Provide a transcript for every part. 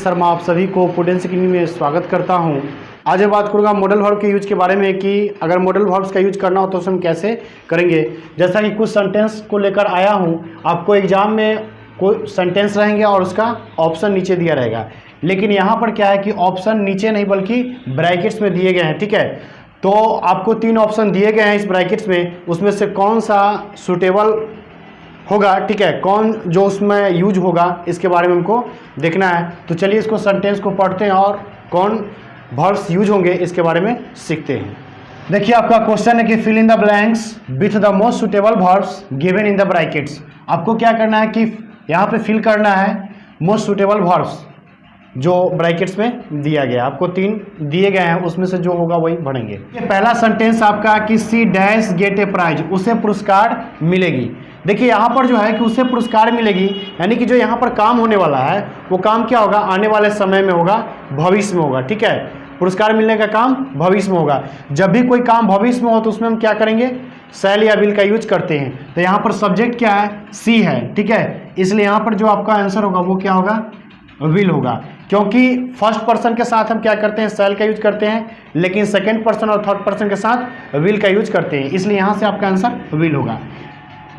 शर्मा आप सभी को पुडेंस अकेडमी में स्वागत करता हूं। आज मैं बात करूंगा मॉडल वर्ब के यूज के बारे में कि अगर मॉडल वर्ब्स का यूज करना हो तो उसे हम कैसे करेंगे। जैसा कि कुछ सेंटेंस को लेकर आया हूं, आपको एग्जाम में कोई सेंटेंस रहेंगे और उसका ऑप्शन नीचे दिया रहेगा, लेकिन यहाँ पर क्या है कि ऑप्शन नीचे नहीं बल्कि ब्रैकेट्स में दिए गए हैं। ठीक है, तो आपको 3 ऑप्शन दिए गए हैं इस ब्रैकेट्स में, उसमें से कौन सा सुटेबल होगा, ठीक है, कौन जो उसमें यूज होगा इसके बारे में हमको देखना है। तो चलिए इसको सेंटेंस को पढ़ते हैं और कौन वर्ब्स यूज होंगे इसके बारे में सीखते हैं। देखिए आपका क्वेश्चन है कि fill in the blanks with the most suitable verbs given in the brackets. आपको क्या करना है कि यहाँ पे फिल करना है मोस्ट सुटेबल वर्ब्स जो ब्रैकेट्स में दिया गया। आपको 3 दिए गए हैं, उसमें से जो होगा वही भरेंगे। ये पहला सेंटेंस आपका कि she dash get a prize, उसे पुरस्कार मिलेगी। देखिए यहाँ पर जो है कि उसे पुरस्कार मिलेगी, यानी कि जो यहाँ पर काम होने वाला है वो काम क्या होगा, आने वाले समय में होगा, भविष्य में होगा। ठीक है, पुरस्कार मिलने का काम भविष्य में होगा। जब भी कोई काम भविष्य में हो तो उसमें हम क्या करेंगे, शैल या विल का यूज करते हैं। तो यहाँ पर सब्जेक्ट क्या है, सी है। ठीक है, इसलिए यहाँ पर जो आपका आंसर होगा वो क्या होगा, विल होगा, क्योंकि फर्स्ट पर्सन के साथ हम क्या करते हैं, शैल का यूज करते हैं, लेकिन सेकंड पर्सन और थर्ड पर्सन के साथ विल का यूज करते हैं, इसलिए यहाँ से आपका आंसर विल होगा।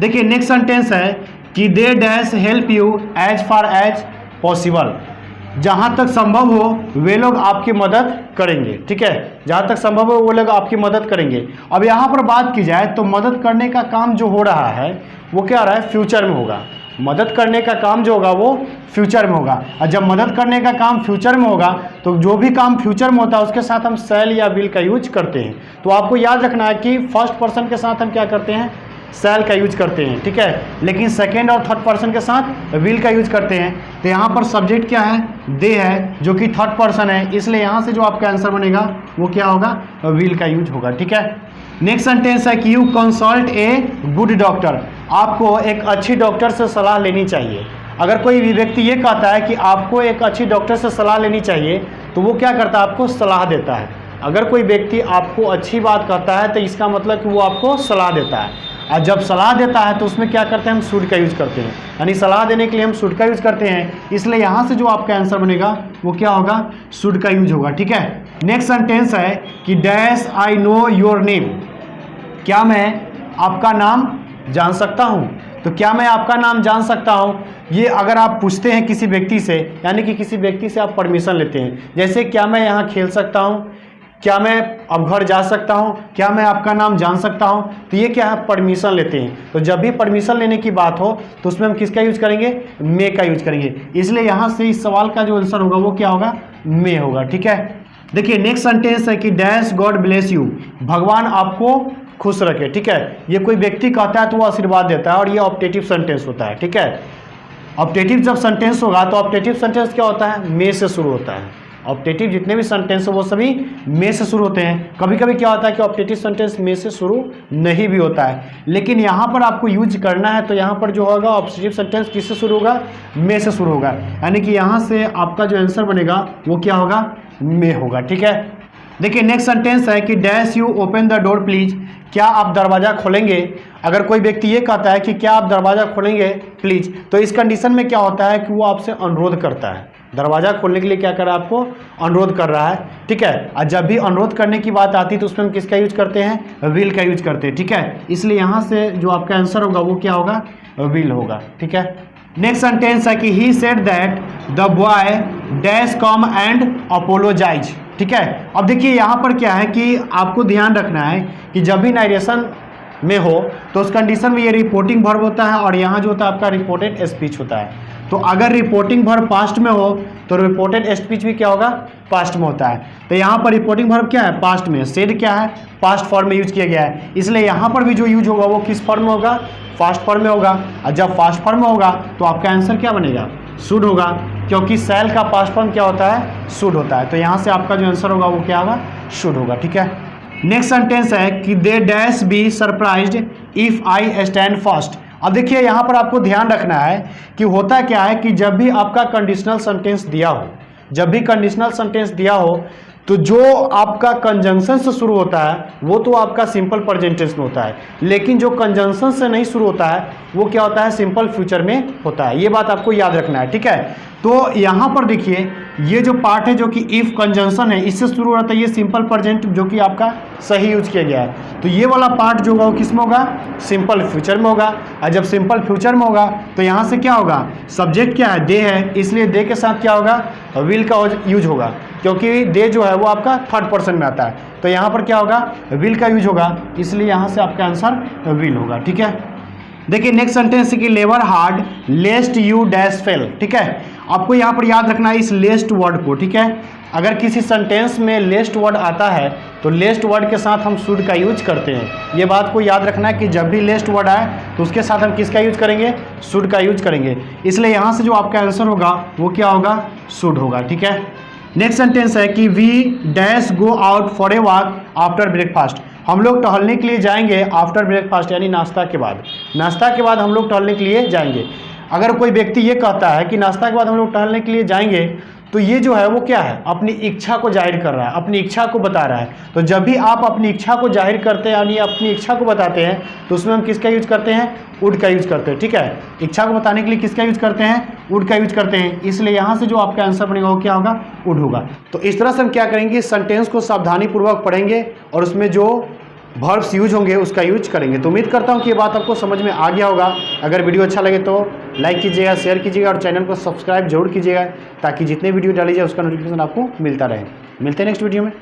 देखिए नेक्स्ट सेंटेंस है कि they dash help you as far as possible, जहाँ तक संभव हो वे लोग आपकी मदद करेंगे। ठीक है, जहाँ तक संभव हो वो लोग आपकी मदद करेंगे। अब यहाँ पर बात की जाए तो मदद करने का काम जो हो रहा है वो क्या रहा है, फ्यूचर में होगा। मदद करने का काम जो होगा वो फ्यूचर में होगा, और जब मदद करने का काम फ्यूचर में होगा तो जो भी काम फ्यूचर में होता है उसके साथ हम शैल या विल का यूज करते हैं। तो आपको याद रखना है कि फर्स्ट पर्सन के साथ हम क्या करते हैं, शैल का यूज करते हैं। ठीक है, लेकिन सेकेंड और थर्ड पर्सन के साथ विल का यूज करते हैं। तो यहाँ पर सब्जेक्ट क्या है, दे है, जो कि थर्ड पर्सन है, इसलिए यहाँ से जो आपका आंसर बनेगा वो क्या होगा, विल का यूज होगा। ठीक है, नेक्स्ट सेंटेंस है कि you consult a good doctor, आपको एक अच्छी डॉक्टर से सलाह लेनी चाहिए। अगर कोई भी व्यक्ति ये कहता है कि आपको एक अच्छी डॉक्टर से सलाह लेनी चाहिए तो वो क्या करता है, आपको सलाह देता है। अगर कोई व्यक्ति आपको अच्छी बात कहता है तो इसका मतलब कि वो आपको सलाह देता है, और जब सलाह देता है तो उसमें क्या करते हैं, हम शुड का यूज करते हैं, यानी सलाह देने के लिए हम शुड का यूज करते हैं, इसलिए यहाँ से जो आपका आंसर बनेगा वो क्या होगा, शुड का यूज होगा। ठीक है, नेक्स्ट सेंटेंस है कि dash I know your name, क्या मैं आपका नाम जान सकता हूँ। तो क्या मैं आपका नाम जान सकता हूँ, ये अगर आप पूछते हैं किसी व्यक्ति से, यानी कि किसी व्यक्ति से आप परमिशन लेते हैं, जैसे क्या मैं यहाँ खेल सकता हूँ, क्या मैं अब घर जा सकता हूँ, क्या मैं आपका नाम जान सकता हूँ, तो ये क्या है, परमिशन लेते हैं। तो जब भी परमिशन लेने की बात हो तो उसमें हम किसका यूज करेंगे, मे का यूज करेंगे, इसलिए यहाँ से इस सवाल का जो आंसर होगा वो क्या होगा, मे होगा। ठीक है, देखिए नेक्स्ट सेंटेंस है कि डैश गॉड ब्लेस यू, भगवान आपको खुश रखे। ठीक है, ये कोई व्यक्ति कहता है तो वो आशीर्वाद देता है, और ये ऑप्टेटिव सेंटेंस होता है। ठीक है, ऑप्टेटिव जब सेंटेंस होगा तो ऑप्टेटिव सेंटेंस क्या होता है, मे से शुरू होता है। ऑप्टेटिव जितने भी सेंटेंस हो वो सभी मे से शुरू होते हैं। कभी कभी क्या होता है कि ऑप्टेटिव सेंटेंस मे से शुरू नहीं भी होता है, लेकिन यहाँ पर आपको यूज करना है तो यहाँ पर जो होगा ऑप्टेटिव सेंटेंस किससे शुरू होगा, मे से शुरू होगा, यानी कि यहाँ से आपका जो आंसर बनेगा वो क्या होगा, मे होगा। ठीक है, देखिए नेक्स्ट सेंटेंस है कि dash you open the door please, क्या आप दरवाज़ा खोलेंगे। अगर कोई व्यक्ति ये कहता है कि क्या आप दरवाज़ा खोलेंगे प्लीज, तो इस कंडीशन में क्या होता है कि वो आपसे अनुरोध करता है, दरवाज़ा खोलने के लिए क्या कर रहा है, आपको अनुरोध कर रहा है। ठीक है, और जब भी अनुरोध करने की बात आती है तो उसमें हम किसका यूज करते हैं, विल का यूज करते हैं। ठीक है, इसलिए यहाँ से जो आपका आंसर होगा वो क्या होगा, विल होगा। ठीक है, नेक्स्ट सेंटेंस है कि he said that the boy dash come and apologise. ठीक है, अब देखिए यहाँ पर क्या है कि आपको ध्यान रखना है कि जब भी नारेशन में हो तो उस कंडीशन में ये रिपोर्टिंग वर्ब होता है, और यहाँ जो होता है आपका रिपोर्टेड स्पीच होता है। तो अगर रिपोर्टिंग वर्ब पास्ट में हो तो रिपोर्टेड स्पीच भी क्या होगा, पास्ट में होता है। तो यहाँ पर रिपोर्टिंग वर्ब क्या है, पास्ट में, सेड क्या है, पास्ट फॉर्म में यूज किया गया है, इसलिए यहाँ पर भी जो यूज होगा वो किस फॉर्म में होगा, फास्ट फॉर्म में होगा। और जब फास्ट फॉर्म में होगा तो आपका आंसर क्या बनेगा, शुड होगा, क्योंकि शैल का पास्ट फॉर्म क्या होता है, शुड होता है। तो यहाँ से आपका जो आंसर होगा वो क्या होगा, शुड होगा। ठीक है, नेक्स्ट सेंटेंस है कि they dash be surprised if I stand first. अब देखिए यहाँ पर आपको ध्यान रखना है कि होता क्या है कि जब भी आपका कंडीशनल सेंटेंस दिया हो, जब भी कंडीशनल सेंटेंस दिया हो तो जो आपका कंजंक्शन से शुरू होता है वो तो आपका सिंपल प्रेजेंट टेंस में होता है, लेकिन जो कंजंक्शन से नहीं शुरू होता है वो क्या होता है, सिंपल फ्यूचर में होता है। ये बात आपको याद रखना है। ठीक है, तो यहाँ पर देखिए ये जो पार्ट है जो कि इफ कंजंक्शन है इससे शुरू हो रहा था, ये सिंपल प्रेजेंट जो कि आपका सही यूज किया गया है। तो ये वाला पार्ट जो होगा वो किस में होगा, सिंपल फ्यूचर में होगा। और जब सिंपल फ्यूचर में होगा तो यहाँ से क्या होगा, सब्जेक्ट क्या है, दे है, इसलिए दे के साथ क्या होगा, विल का यूज होगा, क्योंकि दे जो है वो आपका थर्ड पर्सन में आता है। तो यहाँ पर क्या होगा, विल का यूज होगा, इसलिए यहाँ से आपका आंसर विल होगा। ठीक है, देखिए नेक्स्ट सेंटेंस की labour hard लेस्ट you dash fail. ठीक है, आपको यहाँ पर याद रखना है इस लेस्ट वर्ड को। ठीक है, अगर किसी सेंटेंस में लेस्ट वर्ड आता है तो लेस्ट वर्ड के साथ हम शुड का यूज करते हैं। ये बात को याद रखना है कि जब भी लेस्ट वर्ड आए तो उसके साथ हम किसका यूज करेंगे, शुड का यूज करेंगे। इसलिए यहाँ से जो आपका आंसर होगा वो क्या होगा, शुड होगा। ठीक है, नेक्स्ट सेंटेंस है कि we dash go out for a walk after breakfast. हम लोग टहलने के लिए जाएंगे आफ्टर ब्रेकफास्ट, यानी नाश्ता के बाद। नाश्ता के बाद हम लोग टहलने के लिए जाएंगे। अगर कोई व्यक्ति ये कहता है कि नाश्ता के बाद हम लोग टहलने के लिए जाएंगे, तो ये जो है वो क्या है, अपनी इच्छा को जाहिर कर रहा है, अपनी इच्छा को बता रहा है। तो जब भी आप अपनी इच्छा को जाहिर करते हैं यानी अपनी इच्छा को बताते हैं तो उसमें हम किसका यूज करते हैं, वुड का यूज करते हैं। ठीक है, इच्छा को बताने के लिए किसका यूज करते हैं, वुड का यूज करते हैं। इसलिए यहाँ से जो आपका आंसर बनेगा वो क्या होगा, वुड होगा। तो इस तरह से हम क्या करेंगे, सेंटेंस को सावधानीपूर्वक पढ़ेंगे और उसमें जो वर्ब्स यूज होंगे उसका यूज करेंगे। तो उम्मीद करता हूँ कि ये बात आपको समझ में आ गया होगा। अगर वीडियो अच्छा लगे तो लाइक कीजिएगा, शेयर कीजिएगा और चैनल को सब्सक्राइब जरूर कीजिएगा ताकि जितने वीडियो डाली जाए उसका नोटिफिकेशन आपको मिलता रहे। मिलते हैं नेक्स्ट वीडियो में।